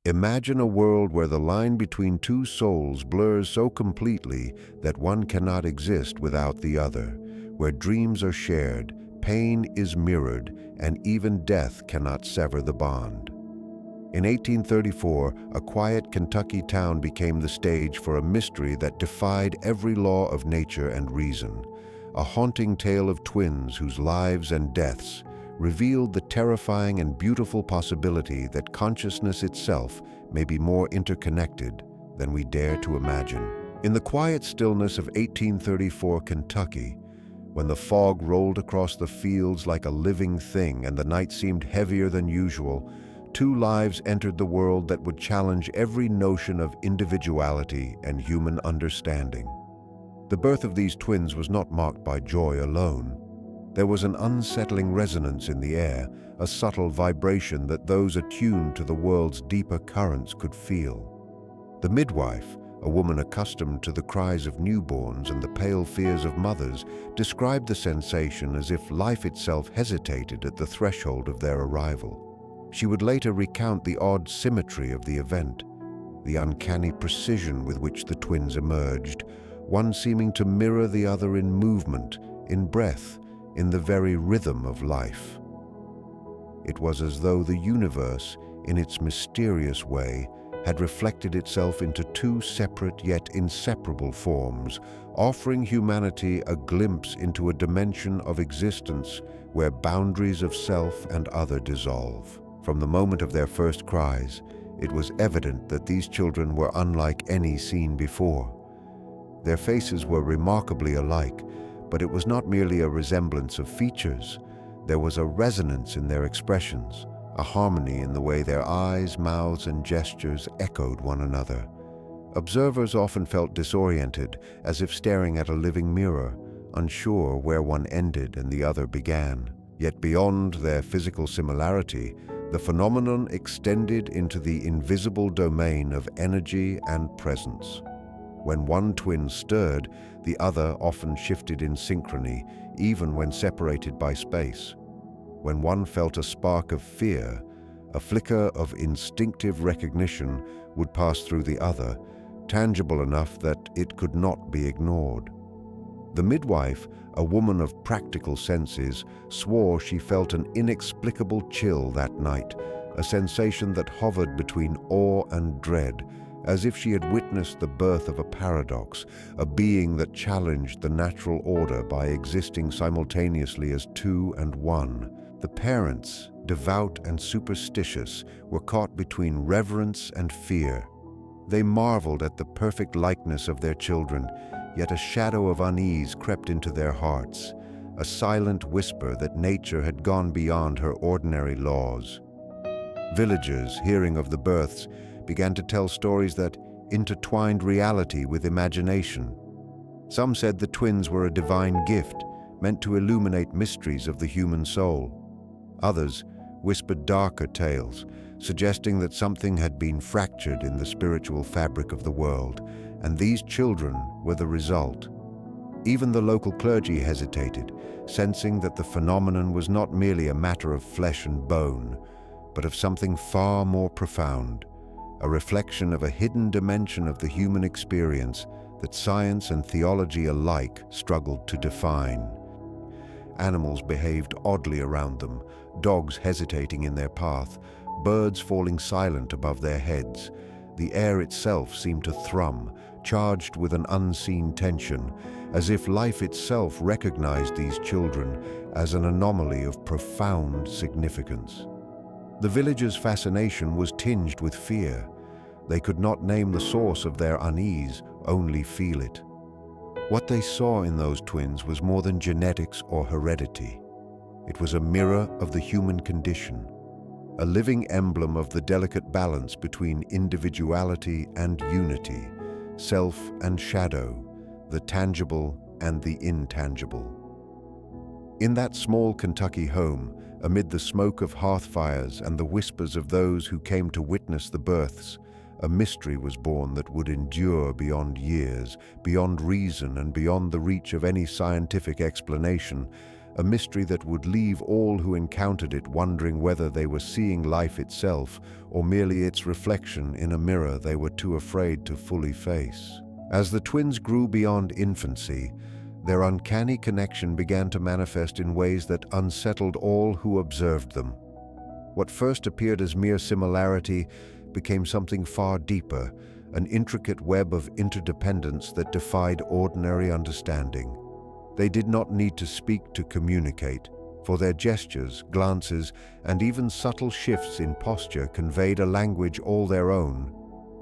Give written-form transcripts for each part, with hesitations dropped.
Imagine a world where the line between two souls blurs so completely that one cannot exist without the other, where dreams are shared, pain is mirrored, and even death cannot sever the bond. In 1834, a quiet Kentucky town became the stage for a mystery that defied every law of nature and reason. A haunting tale of twins whose lives and deaths revealed the terrifying and beautiful possibility that consciousness itself may be more interconnected than we dare to imagine. In the quiet stillness of 1834 Kentucky, when the fog rolled across the fields like a living thing and the night seemed heavier than usual, two lives entered the world that would challenge every notion of individuality and human understanding. The birth of these twins was not marked by joy alone. There was an unsettling resonance in the air, a subtle vibration that those attuned to the world's deeper currents could feel. The midwife, a woman accustomed to the cries of newborns and the pale fears of mothers, described the sensation as if life itself hesitated at the threshold of their arrival. She would later recount the odd symmetry of the event, the uncanny precision with which the twins emerged, one seeming to mirror the other in movement, in breath, in the very rhythm of life. It was as though the universe, in its mysterious way, had reflected itself into two separate yet inseparable forms, offering humanity a glimpse into a dimension of existence where boundaries of self and other dissolve. From the moment of their first cries, it was evident that these children were unlike any seen before. Their faces were remarkably alike, but it was not merely a resemblance of features. There was a resonance in their expressions, a harmony in the way their eyes, mouths, and gestures echoed one another. Observers often felt disoriented, as if staring at a living mirror, unsure where one ended and the other began. Yet beyond their physical similarity, the phenomenon extended into the invisible domain of energy and presence. When one twin stirred, the other often shifted in synchrony, even when separated by space. When one felt a spark of fear, a flicker of instinctive recognition would pass through the other, tangible enough that it could not be ignored. The midwife, a woman of practical senses, swore she felt an inexplicable chill that night, a sensation that hovered between awe and dread, as if she had witnessed the birth of a paradox, a being that challenged the natural order by existing simultaneously as two and one. The parents, devout and superstitious, were caught between reverence and fear. They marveled at the perfect likeness of their children, yet a shadow of unease crept into their hearts, a silent whisper that nature had gone beyond her ordinary laws. Villagers, hearing of the births, began to tell stories that intertwined reality with imagination. Some said the twins were a divine gift, meant to illuminate mysteries of the human soul. Others whispered darker tales, suggesting that something had been fractured in the spiritual fabric of the world, and these children were the result. Even the local clergy hesitated, sensing that the phenomenon was not merely a matter of flesh and bone, but of something far more profound, a reflection of a hidden dimension of the human experience that science and theology alike struggled to define. Animals behaved oddly around them, dogs hesitating in their path, birds falling silent above their heads. The air itself seemed to thrum, charged with an unseen tension, as if life itself recognized these children as an anomaly of profound significance. The villagers' fascination was tinged with fear. They could not name the source of their unease, only feel it. What they saw in those twins was more than genetics or heredity. It was a mirror of the human condition, a living emblem of the delicate balance between individuality and unity, self and shadow, the tangible and the intangible. In that small Kentucky home, amid the smoke of hearth fires and the whispers of those who came to witness the births, a mystery was born that would endure beyond years, beyond reason, and beyond the reach of any scientific explanation, a mystery that would leave all who encountered it wondering whether they were seeing life itself or merely its reflection in a mirror they were too afraid to fully face. As the twins grew beyond infancy, their uncanny connection began to manifest in ways that unsettled all who observed them. What first appeared as mere similarity became something far deeper, an intricate web of interdependence that defied ordinary understanding. They did not need to speak to communicate, for their gestures, glances, and even subtle shifts in posture conveyed a language all their own.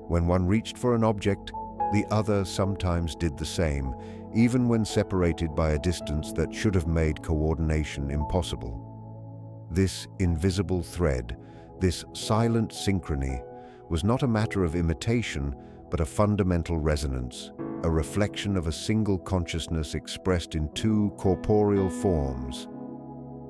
When one reached for an object, the other sometimes did the same, even when separated by a distance that should have made coordination impossible. This invisible thread, this silent synchrony, was not a matter of imitation, but a fundamental resonance, a reflection of a single consciousness expressed in two corporeal forms.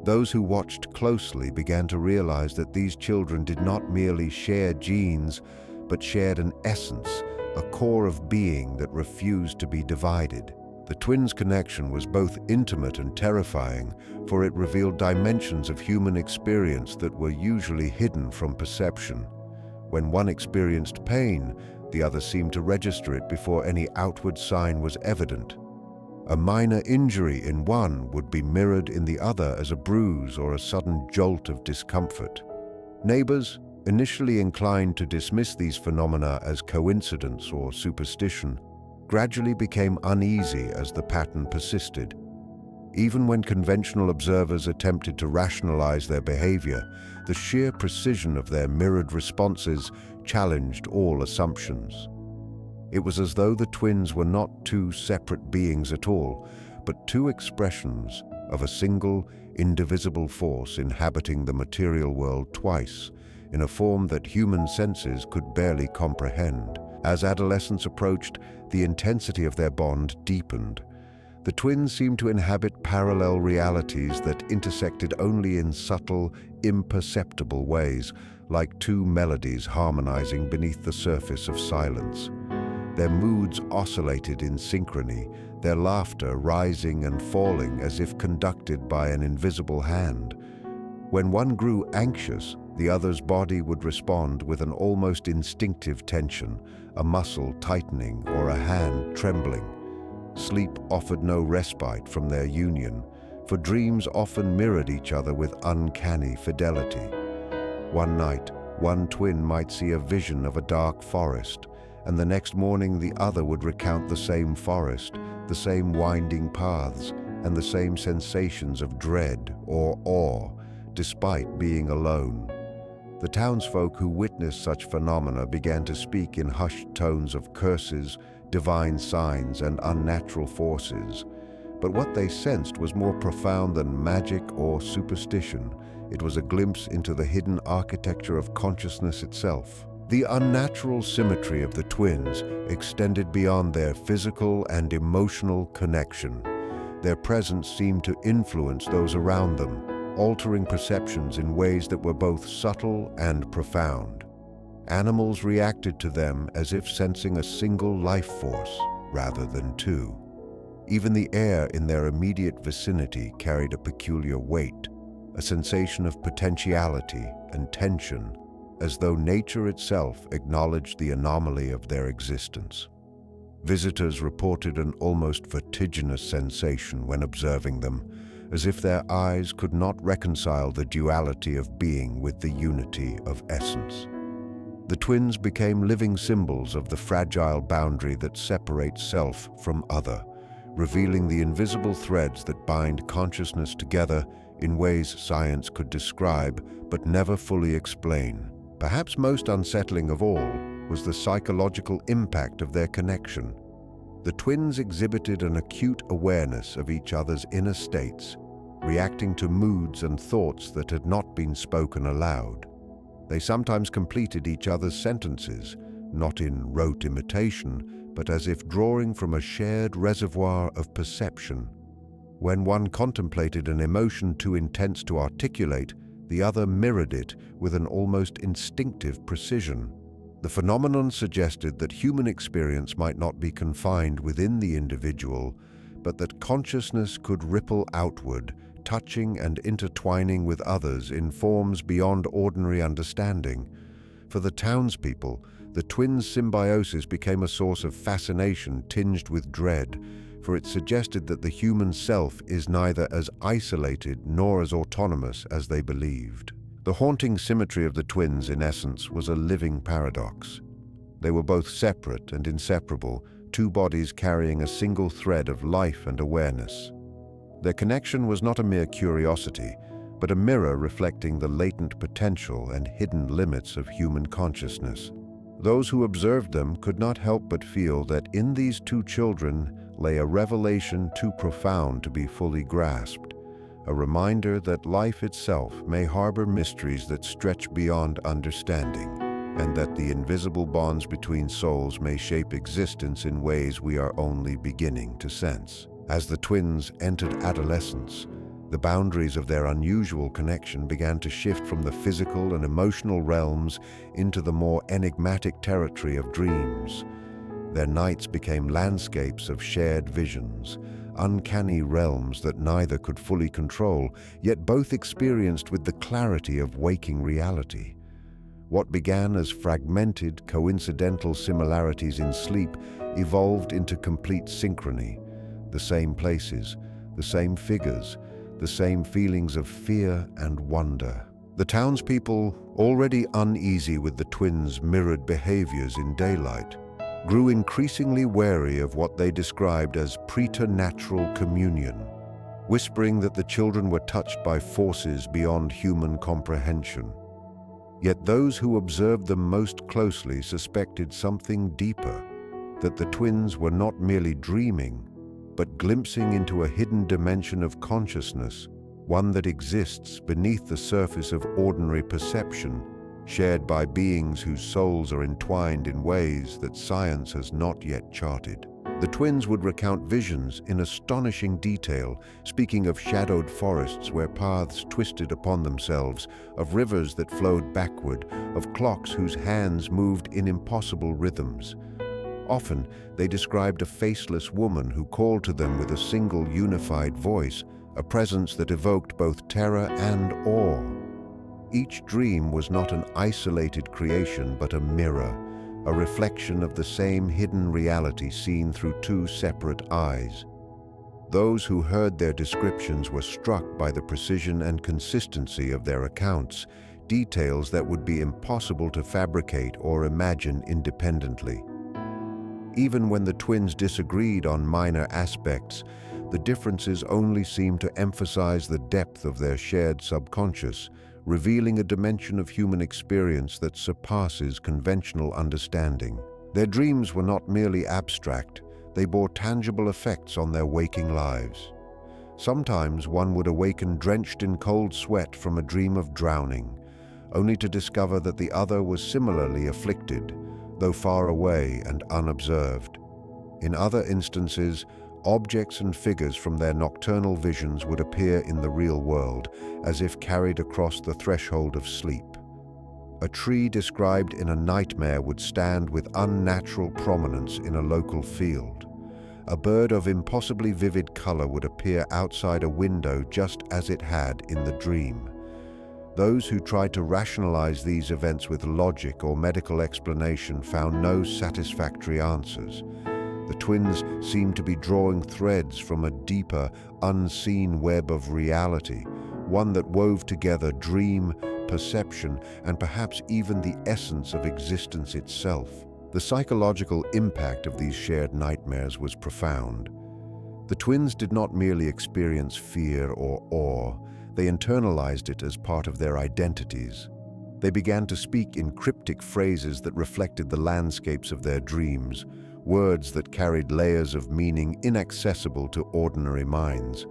Those who watched closely began to realize that these children did not merely share genes, but shared an essence, a core of being that refused to be divided. The twins' connection was both intimate and terrifying, for it revealed dimensions of human experience that were usually hidden from perception. When one experienced pain, the other seemed to register it before any outward sign was evident. A minor injury in one would be mirrored in the other as a bruise or a sudden jolt of discomfort. Neighbors, initially inclined to dismiss these phenomena as coincidence or superstition, gradually became uneasy as the pattern persisted. Even when conventional observers attempted to rationalize their behavior, the sheer precision of their mirrored responses challenged all assumptions. It was as though the twins were not two separate beings at all, but two expressions of a single, indivisible force inhabiting the material world twice, in a form that human senses could barely comprehend. As adolescence approached, the intensity of their bond deepened. The twins seemed to inhabit parallel realities that intersected only in subtle, imperceptible ways, like two melodies harmonizing beneath the surface of silence. Their moods oscillated in synchrony, their laughter rising and falling as if conducted by an invisible hand. When one grew anxious, the other's body would respond with an almost instinctive tension, a muscle tightening or a hand trembling. Sleep offered no respite from their union, for dreams often mirrored each other with uncanny fidelity. One night, one twin might see a vision of a dark forest, and the next morning the other would recount the same forest, the same winding paths, and the same sensations of dread or awe, despite being alone. The townsfolk who witnessed such phenomena began to speak in hushed tones of curses, divine signs, and unnatural forces. But what they sensed was more profound than magic or superstition. It was a glimpse into the hidden architecture of consciousness itself. The unnatural symmetry of the twins extended beyond their physical and emotional connection. Their presence seemed to influence those around them, altering perceptions in ways that were both subtle and profound. Animals reacted to them as if sensing a single life force rather than two. Even the air in their immediate vicinity carried a peculiar weight, a sensation of potentiality and tension, as though nature itself acknowledged the anomaly of their existence. Visitors reported an almost vertiginous sensation when observing them, as if their eyes could not reconcile the duality of being with the unity of essence. The twins became living symbols of the fragile boundary that separates self from other, revealing the invisible threads that bind consciousness together in ways science could describe but never fully explain. Perhaps most unsettling of all was the psychological impact of their connection. The twins exhibited an acute awareness of each other's inner states, reacting to moods and thoughts that had not been spoken aloud. They sometimes completed each other's sentences, not in rote imitation, but as if drawing from a shared reservoir of perception. When one contemplated an emotion too intense to articulate, the other mirrored it with an almost instinctive precision. The phenomenon suggested that human experience might not be confined within the individual, but that consciousness could ripple outward, touching and intertwining with others in forms beyond ordinary understanding. For the townspeople, the twins' symbiosis became a source of fascination tinged with dread, for it suggested that the human self is neither as isolated nor as autonomous as they believed. The haunting symmetry of the twins, in essence, was a living paradox. They were both separate and inseparable, two bodies carrying a single thread of life and awareness. Their connection was not a mere curiosity, but a mirror reflecting the latent potential and hidden limits of human consciousness. Those who observed them could not help but feel that in these two children lay a revelation too profound to be fully grasped, a reminder that life itself may harbor mysteries that stretch beyond understanding, and that the invisible bonds between souls may shape existence in ways we are only beginning to sense. As the twins entered adolescence, the boundaries of their unusual connection began to shift from the physical and emotional realms into the more enigmatic territory of dreams. Their nights became landscapes of shared visions, uncanny realms that neither could fully control, yet both experienced with the clarity of waking reality. What began as fragmented, coincidental similarities in sleep evolved into complete synchrony. The same places, the same figures, the same feelings of fear and wonder. The townspeople, already uneasy with the twins' mirrored behaviors in daylight, grew increasingly wary of what they described as preternatural communion, whispering that the children were touched by forces beyond human comprehension. Yet those who observed them most closely suspected something deeper, that the twins were not merely dreaming, but glimpsing into a hidden dimension of consciousness, one that exists beneath the surface of ordinary perception, shared by beings whose souls are entwined in ways that science has not yet charted. The twins would recount visions in astonishing detail, speaking of shadowed forests where paths twisted upon themselves, of rivers that flowed backward, of clocks whose hands moved in impossible rhythms. Often, they described a faceless woman who called to them with a single unified voice, a presence that evoked both terror and awe. Each dream was not an isolated creation but a mirror, a reflection of the same hidden reality seen through two separate eyes. Those who heard their descriptions were struck by the precision and consistency of their accounts, details that would be impossible to fabricate or imagine independently. Even when the twins disagreed on minor aspects, the differences only seemed to emphasize the depth of their shared subconscious, revealing a dimension of human experience that surpasses conventional understanding. Their dreams were not merely abstract, they bore tangible effects on their waking lives. Sometimes one would awaken drenched in cold sweat from a dream of drowning, only to discover that the other was similarly afflicted, though far away and unobserved. In other instances, objects and figures from their nocturnal visions would appear in the real world, as if carried across the threshold of sleep. A tree described in a nightmare would stand with unnatural prominence in a local field. A bird of impossibly vivid color would appear outside a window just as it had in the dream. Those who tried to rationalize these events with logic or medical explanation found no satisfactory answers. The twins seemed to be drawing threads from a deeper, unseen web of reality, one that wove together dream, perception, and perhaps even the essence of existence itself. The psychological impact of these shared nightmares was profound. The twins did not merely experience fear or awe, they internalized it as part of their identities. They began to speak in cryptic phrases that reflected the landscapes of their dreams, words that carried layers of meaning inaccessible to ordinary minds.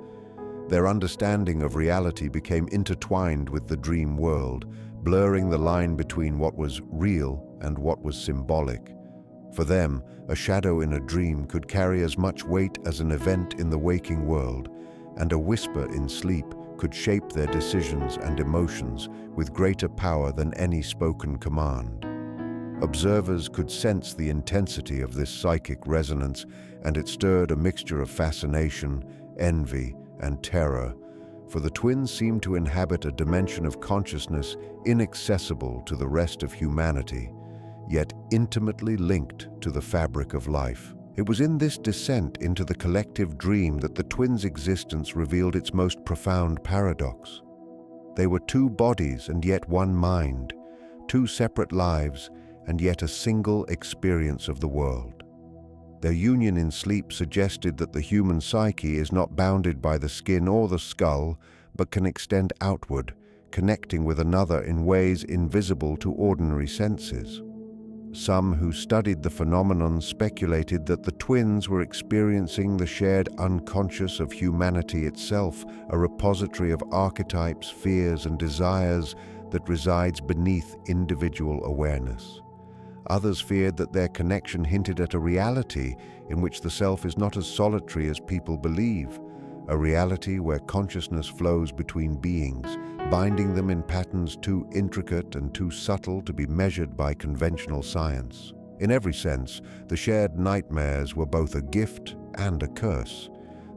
Their understanding of reality became intertwined with the dream world, blurring the line between what was real and what was symbolic. For them, a shadow in a dream could carry as much weight as an event in the waking world, and a whisper in sleep could shape their decisions and emotions with greater power than any spoken command. Observers could sense the intensity of this psychic resonance, and it stirred a mixture of fascination, envy, and terror, for the twins seemed to inhabit a dimension of consciousness inaccessible to the rest of humanity, yet intimately linked to the fabric of life. It was in this descent into the collective dream that the twins' existence revealed its most profound paradox. They were two bodies and yet one mind, two separate lives and yet a single experience of the world. Their union in sleep suggested that the human psyche is not bounded by the skin or the skull, but can extend outward, connecting with another in ways invisible to ordinary senses. Some who studied the phenomenon speculated that the twins were experiencing the shared unconscious of humanity itself, a repository of archetypes, fears, and desires that resides beneath individual awareness. Others feared that their connection hinted at a reality in which the self is not as solitary as people believe, a reality where consciousness flows between beings, binding them in patterns too intricate and too subtle to be measured by conventional science. In every sense, the shared nightmares were both a gift and a curse.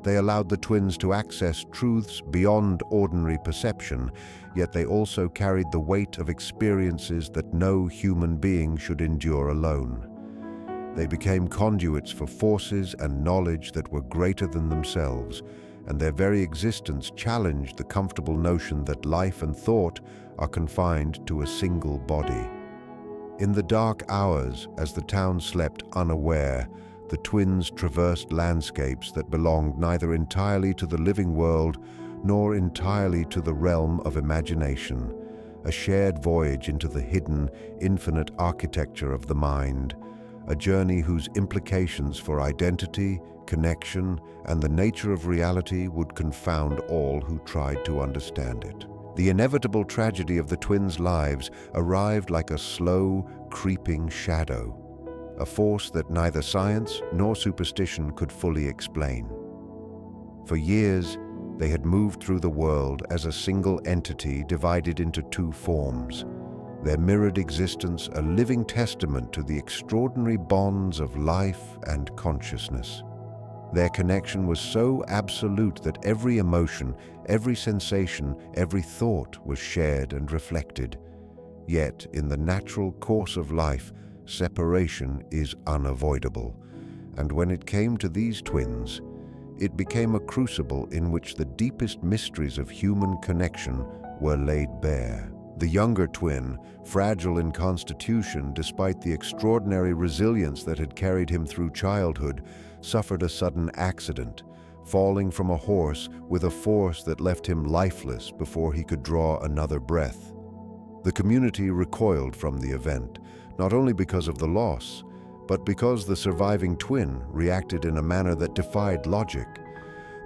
They allowed the twins to access truths beyond ordinary perception, yet they also carried the weight of experiences that no human being should endure alone. They became conduits for forces and knowledge that were greater than themselves, and their very existence challenged the comfortable notion that life and thought are confined to a single body. In the dark hours, as the town slept unaware, the twins traversed landscapes that belonged neither entirely to the living world nor entirely to the realm of imagination, a shared voyage into the hidden, infinite architecture of the mind, a journey whose implications for identity, connection, and the nature of reality would confound all who tried to understand it. The inevitable tragedy of the twins' lives arrived like a slow, creeping shadow, a force that neither science nor superstition could fully explain. For years, they had moved through the world as a single entity divided into two forms, their mirrored existence a living testament to the extraordinary bonds of life and consciousness. Their connection was so absolute that every emotion, every sensation, every thought was shared and reflected. Yet, in the natural course of life, separation is unavoidable, and when it came to these twins, it became a crucible in which the deepest mysteries of human connection were laid bare. The younger twin, fragile in constitution despite the extraordinary resilience that had carried him through childhood, suffered a sudden accident, falling from a horse with a force that left him lifeless before he could draw another breath. The community recoiled from the event, not only because of the loss, but because the surviving twin reacted in a manner that defied logic.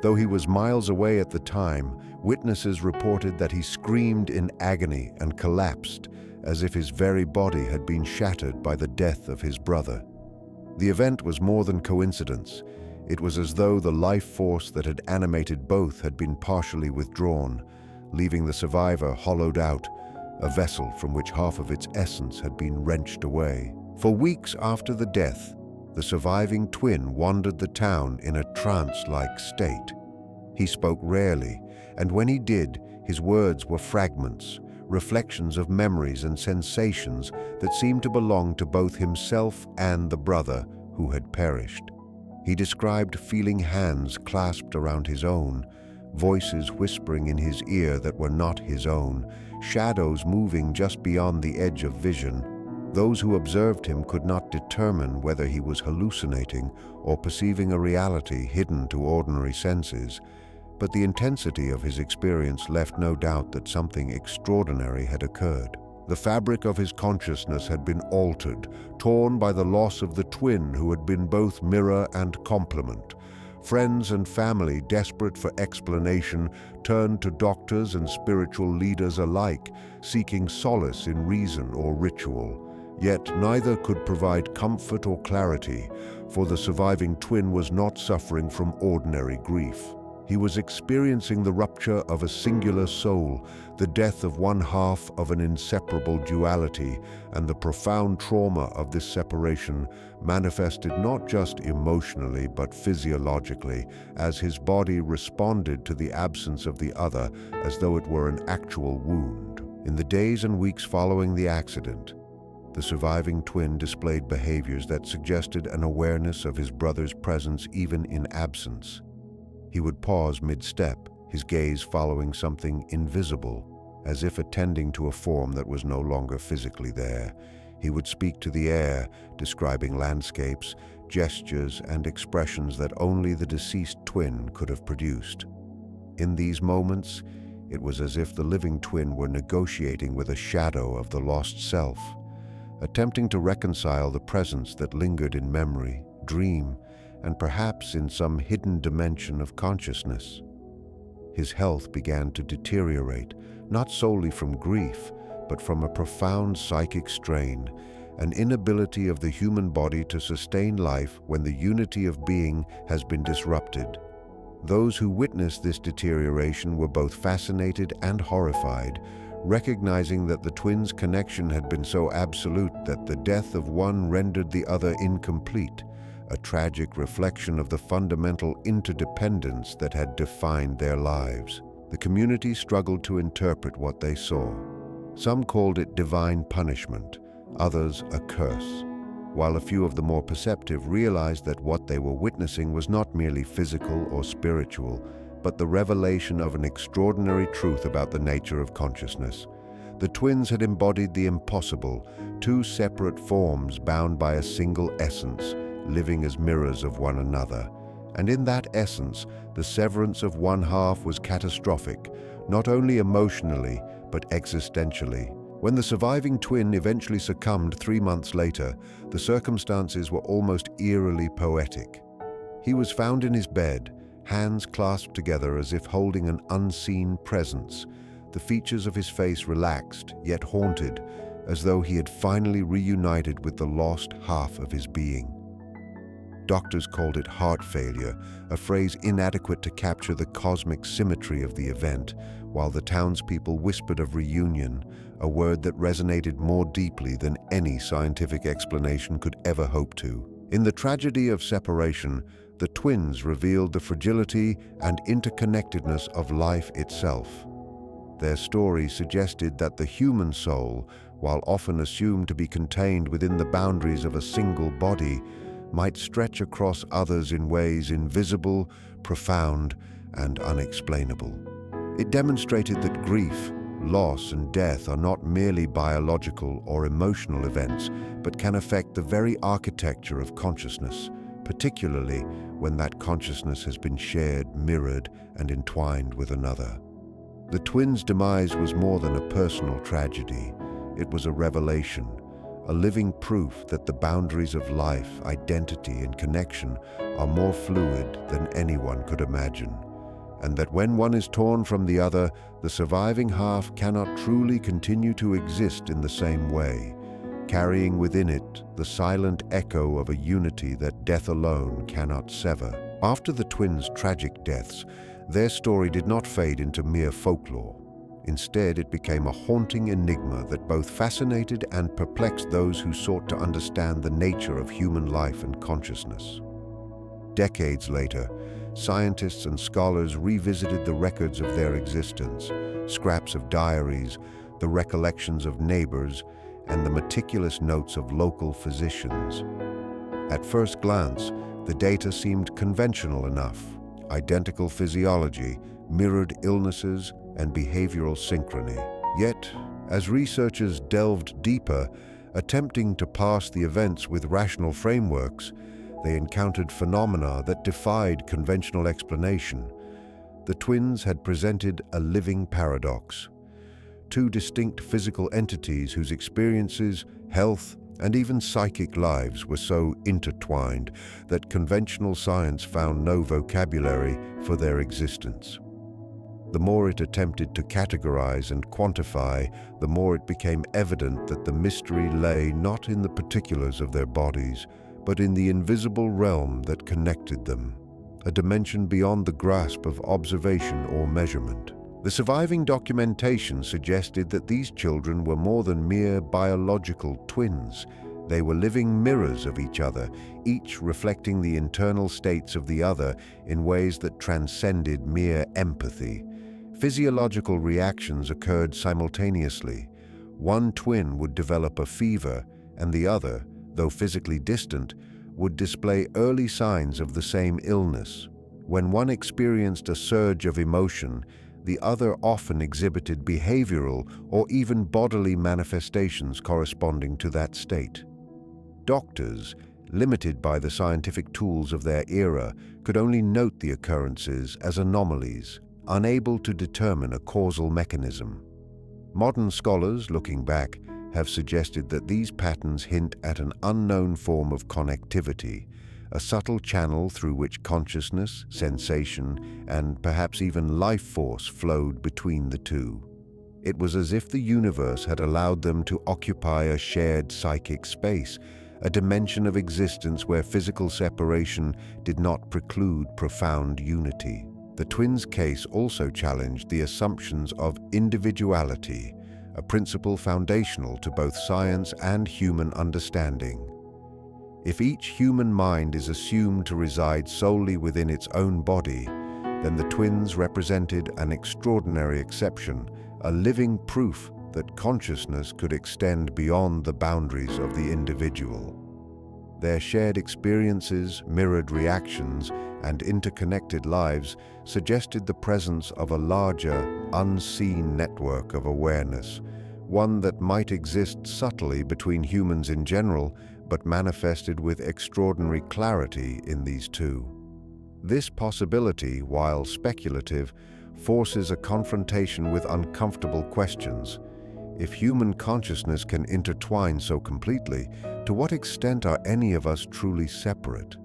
Though he was miles away at the time, witnesses reported that he screamed in agony and collapsed, as if his very body had been shattered by the death of his brother. The event was more than coincidence. It was as though the life force that had animated both had been partially withdrawn, leaving the survivor hollowed out, a vessel from which half of its essence had been wrenched away. For weeks after the death, the surviving twin wandered the town in a trance-like state. He spoke rarely, and when he did, his words were fragments, reflections of memories and sensations that seemed to belong to both himself and the brother who had perished. He described feeling hands clasped around his own, voices whispering in his ear that were not his own, shadows moving just beyond the edge of vision. Those who observed him could not determine whether he was hallucinating or perceiving a reality hidden to ordinary senses, but the intensity of his experience left no doubt that something extraordinary had occurred. The fabric of his consciousness had been altered, torn by the loss of the twin who had been both mirror and complement. Friends and family, desperate for explanation, turned to doctors and spiritual leaders alike, seeking solace in reason or ritual. Yet neither could provide comfort or clarity, for the surviving twin was not suffering from ordinary grief. He was experiencing the rupture of a singular soul, the death of one half of an inseparable duality, and the profound trauma of this separation manifested not just emotionally but physiologically, as his body responded to the absence of the other as though it were an actual wound. In the days and weeks following the accident, the surviving twin displayed behaviors that suggested an awareness of his brother's presence even in absence. He would pause mid-step, his gaze following something invisible, as if attending to a form that was no longer physically there. He would speak to the air, describing landscapes, gestures, and expressions that only the deceased twin could have produced. In these moments, it was as if the living twin were negotiating with a shadow of the lost self, attempting to reconcile the presence that lingered in memory, dream, and perhaps in some hidden dimension of consciousness. His health began to deteriorate, not solely from grief, but from a profound psychic strain, an inability of the human body to sustain life when the unity of being has been disrupted. Those who witnessed this deterioration were both fascinated and horrified, recognizing that the twins' connection had been so absolute that the death of one rendered the other incomplete, a tragic reflection of the fundamental interdependence that had defined their lives. The community struggled to interpret what they saw. Some called it divine punishment, others a curse, while a few of the more perceptive realized that what they were witnessing was not merely physical or spiritual, but the revelation of an extraordinary truth about the nature of consciousness. The twins had embodied the impossible, two separate forms bound by a single essence, living as mirrors of one another. And in that essence, the severance of one half was catastrophic, not only emotionally, but existentially. When the surviving twin eventually succumbed 3 months later, the circumstances were almost eerily poetic. He was found in his bed, hands clasped together as if holding an unseen presence, the features of his face relaxed, yet haunted, as though he had finally reunited with the lost half of his being. Doctors called it heart failure, a phrase inadequate to capture the cosmic symmetry of the event, while the townspeople whispered of reunion, a word that resonated more deeply than any scientific explanation could ever hope to. In the tragedy of separation, the twins revealed the fragility and interconnectedness of life itself. Their story suggested that the human soul, while often assumed to be contained within the boundaries of a single body, might stretch across others in ways invisible, profound, and unexplainable. It demonstrated that grief, loss, and death are not merely biological or emotional events, but can affect the very architecture of consciousness, particularly when that consciousness has been shared, mirrored, and entwined with another. The twins' demise was more than a personal tragedy. It was a revelation, a living proof that the boundaries of life, identity, and connection are more fluid than anyone could imagine, and that when one is torn from the other, the surviving half cannot truly continue to exist in the same way, carrying within it the silent echo of a unity that death alone cannot sever. After the twins' tragic deaths, their story did not fade into mere folklore. Instead, it became a haunting enigma that both fascinated and perplexed those who sought to understand the nature of human life and consciousness. Decades later, scientists and scholars revisited the records of their existence, scraps of diaries, the recollections of neighbors, and the meticulous notes of local physicians. At first glance, the data seemed conventional enough: identical physiology, mirrored illnesses, and behavioral synchrony. Yet, as researchers delved deeper, attempting to parse the events with rational frameworks, they encountered phenomena that defied conventional explanation. The twins had presented a living paradox: two distinct physical entities whose experiences, health, and even psychic lives were so intertwined that conventional science found no vocabulary for their existence. The more it attempted to categorize and quantify, the more it became evident that the mystery lay not in the particulars of their bodies, but in the invisible realm that connected them. a dimension beyond the grasp of observation or measurement. The surviving documentation suggested that these children were more than mere biological twins. They were living mirrors of each other, each reflecting the internal states of the other in ways that transcended mere empathy. Physiological reactions occurred simultaneously. One twin would develop a fever, and the other, though physically distant, would display early signs of the same illness. When one experienced a surge of emotion, the other often exhibited behavioral or even bodily manifestations corresponding to that state. Doctors, limited by the scientific tools of their era, could only note the occurrences as anomalies, unable to determine a causal mechanism. Modern scholars, looking back, have suggested that these patterns hint at an unknown form of connectivity, a subtle channel through which consciousness, sensation, and perhaps even life force flowed between the two. It was as if the universe had allowed them to occupy a shared psychic space, a dimension of existence where physical separation did not preclude profound unity. The twins' case also challenged the assumptions of individuality, a principle foundational to both science and human understanding. If each human mind is assumed to reside solely within its own body, then the twins represented an extraordinary exception, a living proof that consciousness could extend beyond the boundaries of the individual. Their shared experiences, mirrored reactions, and interconnected lives suggested the presence of a larger, unseen network of awareness, one that might exist subtly between humans in general, but manifested with extraordinary clarity in these two. This possibility, while speculative, forces a confrontation with uncomfortable questions. If human consciousness can intertwine so completely, to what extent are any of us truly separate?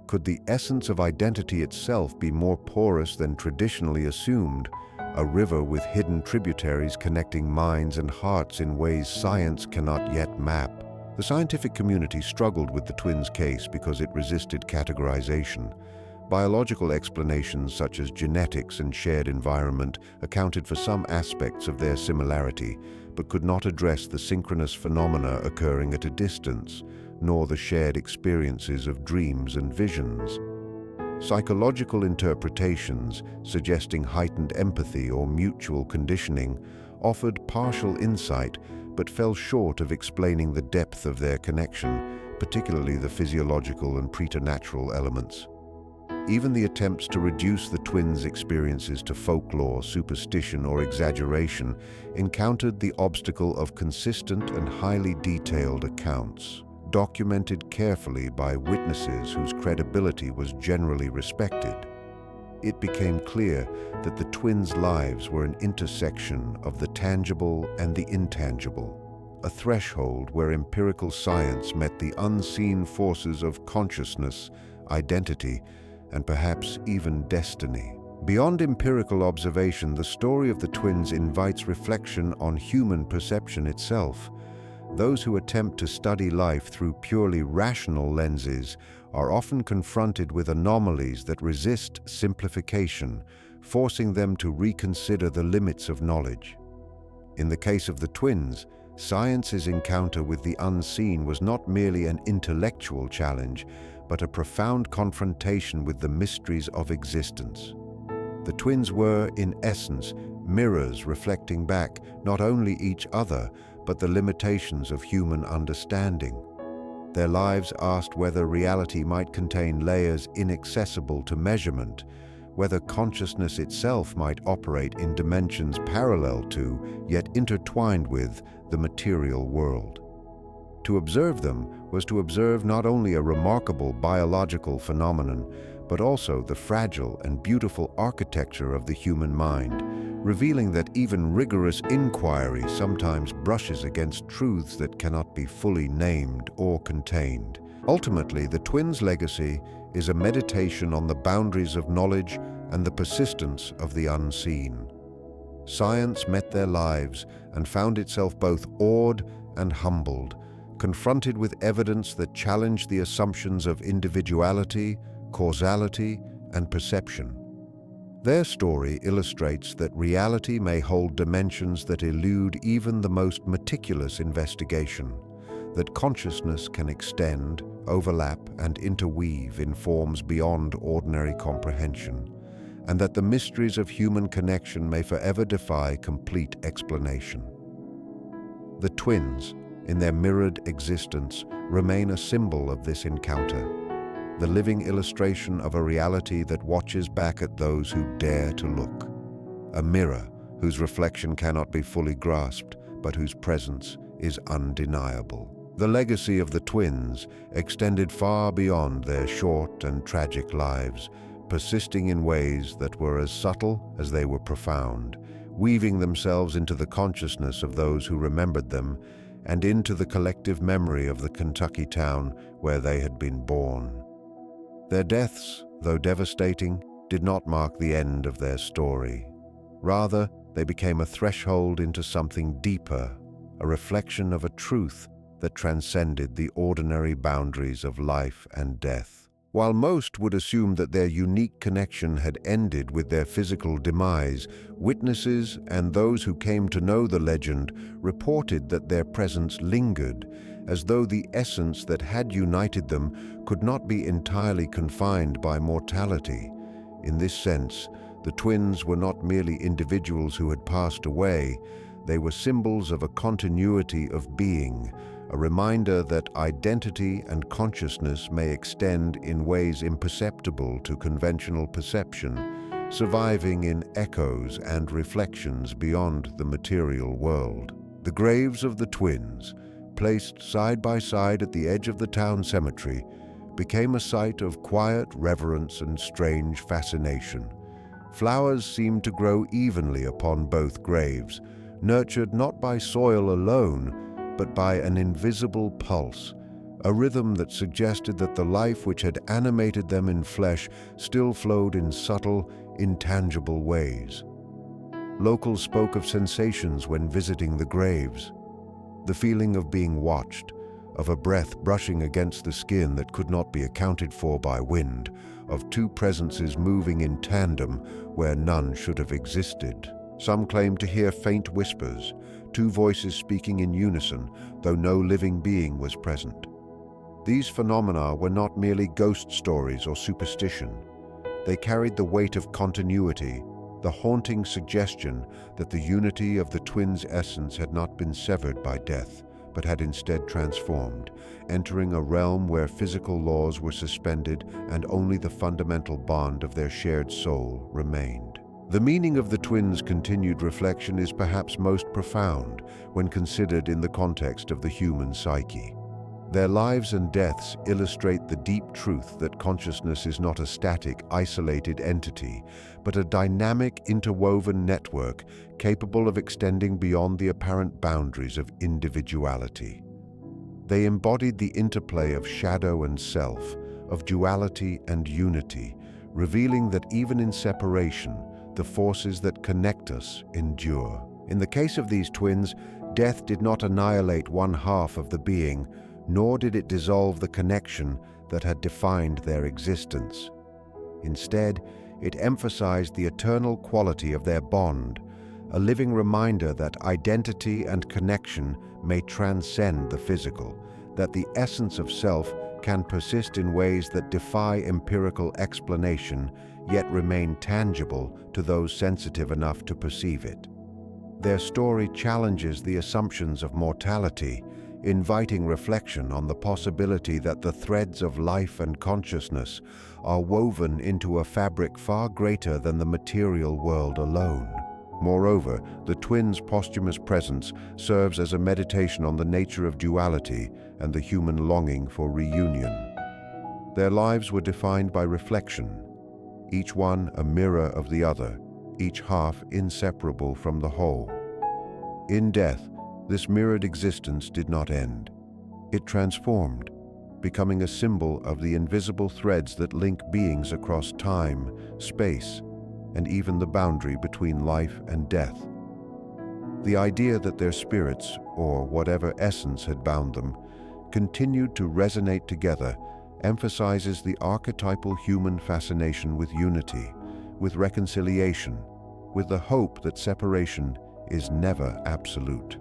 Could the essence of identity itself be more porous than traditionally assumed, a river with hidden tributaries connecting minds and hearts in ways science cannot yet map? The scientific community struggled with the twins' case because it resisted categorization. Biological explanations such as genetics and shared environment accounted for some aspects of their similarity, but could not address the synchronous phenomena occurring at a distance, nor the shared experiences of dreams and visions. Psychological interpretations, suggesting heightened empathy or mutual conditioning, offered partial insight, but fell short of explaining the depth of their connection, particularly the physiological and preternatural elements. Even the attempts to reduce the twins' experiences to folklore, superstition, or exaggeration encountered the obstacle of consistent and highly detailed accounts, documented carefully by witnesses whose credibility was generally respected. It became clear that the twins' lives were an intersection of the tangible and the intangible, a threshold where empirical science met the unseen forces of consciousness, identity, and perhaps even destiny. Beyond empirical observation, the story of the twins invites reflection on human perception itself. Those who attempt to study life through purely rational lenses are often confronted with anomalies that resist simplification, forcing them to reconsider the limits of knowledge. In the case of the twins, science's encounter with the unseen was not merely an intellectual challenge, but a profound confrontation with the mysteries of existence. The twins were, in essence, mirrors reflecting back not only each other, but the limitations of human understanding. Their lives asked whether reality might contain layers inaccessible to measurement, whether consciousness itself might operate in dimensions parallel to, yet intertwined with, the material world. To observe them was to observe not only a remarkable biological phenomenon, but also the fragile and beautiful architecture of the human mind, revealing that even rigorous inquiry sometimes brushes against truths that cannot be fully named or contained. Ultimately, the twins' legacy is a meditation on the boundaries of knowledge and the persistence of the unseen. Science met their lives and found itself both awed and humbled, confronted with evidence that challenged the assumptions of individuality, causality, and perception. Their story illustrates that reality may hold dimensions that elude even the most meticulous investigation, that consciousness can extend, overlap, and interweave in forms beyond ordinary comprehension, and that the mysteries of human connection may forever defy complete explanation. The twins, in their mirrored existence, remain a symbol of this encounter, the living illustration of a reality that watches back at those who dare to look. A mirror whose reflection cannot be fully grasped, but whose presence is undeniable. The legacy of the twins extended far beyond their short and tragic lives, persisting in ways that were as subtle as they were profound, weaving themselves into the consciousness of those who remembered them and into the collective memory of the Kentucky town where they had been born. Their deaths, though devastating, did not mark the end of their story. Rather, they became a threshold into something deeper, a reflection of a truth that transcended the ordinary boundaries of life and death. While most would assume that their unique connection had ended with their physical demise, witnesses and those who came to know the legend reported that their presence lingered, as though the essence that had united them could not be entirely confined by mortality. In this sense, the twins were not merely individuals who had passed away, they were symbols of a continuity of being, a reminder that identity and consciousness may extend in ways imperceptible to conventional perception, surviving in echoes and reflections beyond the material world. The graves of the twins, placed side by side at the edge of the town cemetery, became a site of quiet reverence and strange fascination. Flowers seemed to grow evenly upon both graves, nurtured not by soil alone, but by an invisible pulse, a rhythm that suggested that the life which had animated them in flesh still flowed in subtle, intangible ways. Locals spoke of sensations when visiting the graves, the feeling of being watched, of a breath brushing against the skin that could not be accounted for by wind, of two presences moving in tandem where none should have existed. Some claimed to hear faint whispers, two voices speaking in unison, though no living being was present. These phenomena were not merely ghost stories or superstition. They carried the weight of continuity, the haunting suggestion that the unity of the twins' essence had not been severed by death, but had instead transformed, entering a realm where physical laws were suspended and only the fundamental bond of their shared soul remained. The meaning of the twins' continued reflection is perhaps most profound when considered in the context of the human psyche. Their lives and deaths illustrate the deep truth that consciousness is not a static, isolated entity, but a dynamic, interwoven network capable of extending beyond the apparent boundaries of individuality. They embodied the interplay of shadow and self, of duality and unity, revealing that even in separation, the forces that connect us endure. In the case of these twins, death did not annihilate one half of the being, nor did it dissolve the connection that had defined their existence. Instead, it emphasized the eternal quality of their bond, a living reminder that identity and connection may transcend the physical, that the essence of self can persist in ways that defy empirical explanation, yet remain tangible to those sensitive enough to perceive it. Their story challenges the assumptions of mortality, inviting reflection on the possibility that the threads of life and consciousness are woven into a fabric far greater than the material world alone. Moreover, the twins' posthumous presence serves as a meditation on the nature of duality and the human longing for reunion. Their lives were defined by reflection, each one a mirror of the other, each half inseparable from the whole. In death, this mirrored existence did not end. It transformed, becoming a symbol of the invisible threads that link beings across time, space, and even the boundary between life and death. The idea that their spirits, or whatever essence had bound them, continued to resonate together emphasizes the archetypal human fascination with unity, with reconciliation, with the hope that separation is never absolute.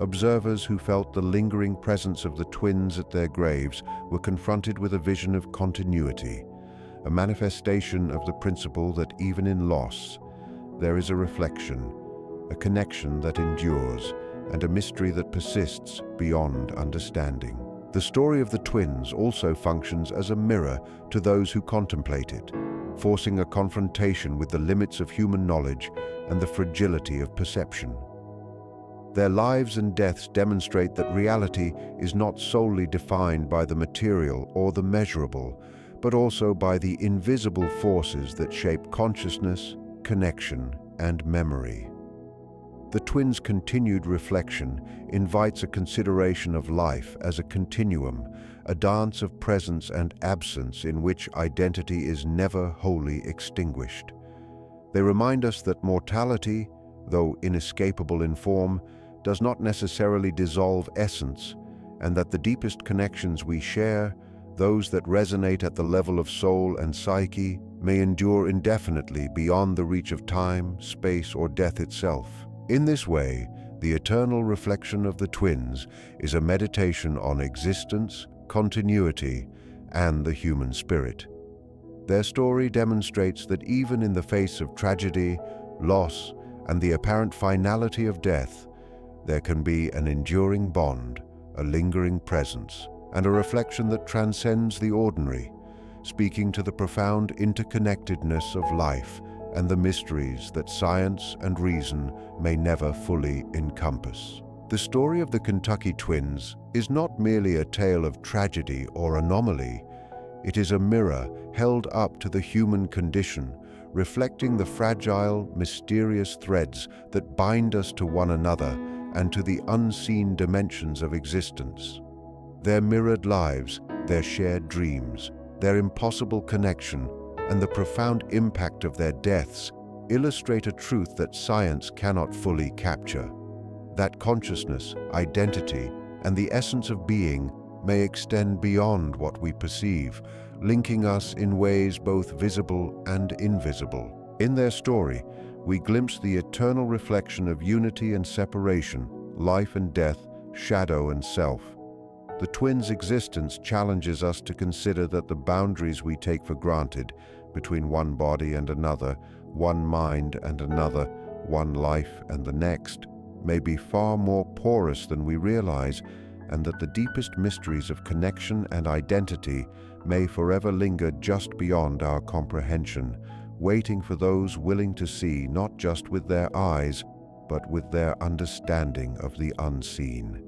Observers who felt the lingering presence of the twins at their graves were confronted with a vision of continuity, a manifestation of the principle that even in loss, there is a reflection, a connection that endures, and a mystery that persists beyond understanding. The story of the twins also functions as a mirror to those who contemplate it, forcing a confrontation with the limits of human knowledge and the fragility of perception. Their lives and deaths demonstrate that reality is not solely defined by the material or the measurable, but also by the invisible forces that shape consciousness, connection, and memory. The twins' continued reflection invites a consideration of life as a continuum, a dance of presence and absence in which identity is never wholly extinguished. They remind us that mortality, though inescapable in form, does not necessarily dissolve essence, and that the deepest connections we share, those that resonate at the level of soul and psyche, may endure indefinitely beyond the reach of time, space, or death itself. In this way, the eternal reflection of the twins is a meditation on existence, continuity, and the human spirit. Their story demonstrates that even in the face of tragedy, loss, and the apparent finality of death, there can be an enduring bond, a lingering presence, and a reflection that transcends the ordinary, speaking to the profound interconnectedness of life and the mysteries that science and reason may never fully encompass. The story of the Kentucky twins is not merely a tale of tragedy or anomaly. It is a mirror held up to the human condition, reflecting the fragile, mysterious threads that bind us to one another and to the unseen dimensions of existence. Their mirrored lives, their shared dreams, their impossible connection, and the profound impact of their deaths illustrate a truth that science cannot fully capture: that consciousness, identity, and the essence of being may extend beyond what we perceive, linking us in ways both visible and invisible. In their story, we glimpse the eternal reflection of unity and separation, life and death, shadow and self. The twins' existence challenges us to consider that the boundaries we take for granted between one body and another, one mind and another, one life and the next, may be far more porous than we realize, and that the deepest mysteries of connection and identity may forever linger just beyond our comprehension, waiting for those willing to see not just with their eyes, but with their understanding of the unseen.